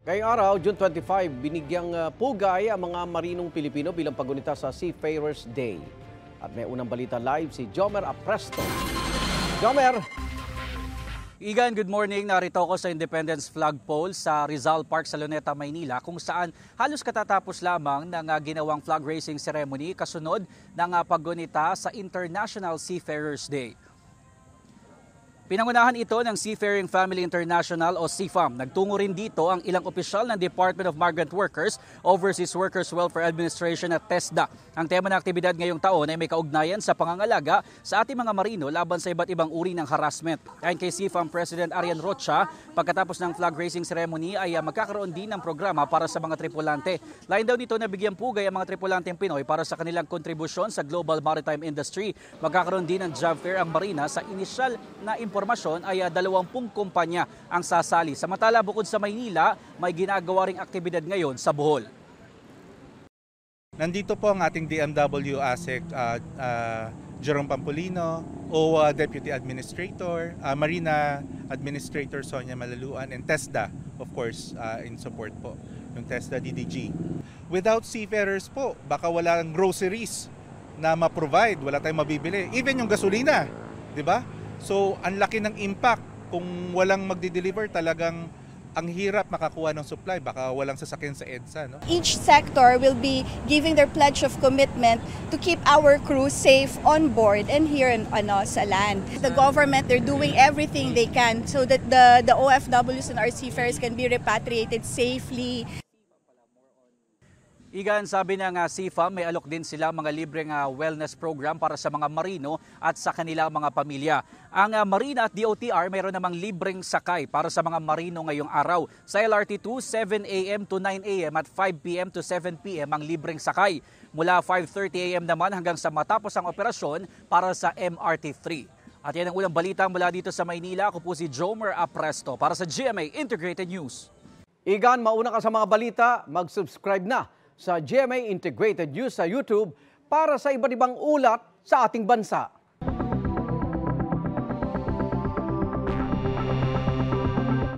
Ngayong araw, June 25, binigyang pugay ang mga marinong Pilipino bilang paggunita sa Seafarers Day. At may unang balita live si Jomer Apresto. Jomer! Igan, good morning. Narito ako sa Independence Flagpole sa Rizal Park sa Luneta, Maynila, kung saan halos katatapos lamang ng ginawang flag raising ceremony kasunod ng paggunita sa International Seafarers Day. Pinangunahan ito ng Seafaring Family International o SEAFAM. Nagtungo rin dito ang ilang opisyal ng Department of Migrant Workers, Overseas Workers Welfare Administration at TESDA. Ang tema ng aktibidad ngayong taon ay may kaugnayan sa pangangalaga sa ating mga marino laban sa iba't ibang uri ng harassment. Ayon kay SEAFAM President Arian Rocha, pagkatapos ng flag raising ceremony ay magkakaroon din ng programa para sa mga tripulante. Lain daw nito na bigyang pugay ang mga tripulanteng Pinoy para sa kanilang kontribusyon sa global maritime industry. Magkakaroon din ng job fair ang marina. Sa inisyal na impormasyon ay 20 kumpanya ang sasali. Samantala, bukod sa Maynila, may ginagawa ring aktibidad ngayon sa Bohol. Nandito po ang ating DMW ASEC Jerome Pampolino, OWA Deputy Administrator, Marina Administrator Sonia Malaluan, and TESDA, of course, in support po, yung TESDA DDG. Without seafarers po, baka wala ng groceries na ma-provide, wala tayong mabibili. Even yung gasolina, di ba? So, ang laki ng impact kung walang magdi-deliver, talagang ang hirap makakuha ng supply, baka walang sasakyan sa EDSA. No? Each sector will be giving their pledge of commitment to keep our crew safe on board and here sa land. The government, they're doing everything they can so that the OFWs and our seafarers can be repatriated safely. Igan, sabi ng SEAFAM, may alok din sila mga libreng wellness program para sa mga marino at sa kanilang mga pamilya. Ang Marina at DOTR mayroon namang libreng sakay para sa mga marino ngayong araw. Sa LRT2, 7 a.m. to 9 a.m. at 5 p.m. to 7 p.m. ang libreng sakay. Mula 5:30 a.m. naman hanggang sa matapos ang operasyon para sa MRT3. At yan ang unang balita mula dito sa Maynila. Ako po si Jomer Apresto para sa GMA Integrated News. Igan, mauna ka sa mga balita, mag-subscribe na sa GMA Integrated News sa YouTube para sa iba't ibang ulat sa ating bansa.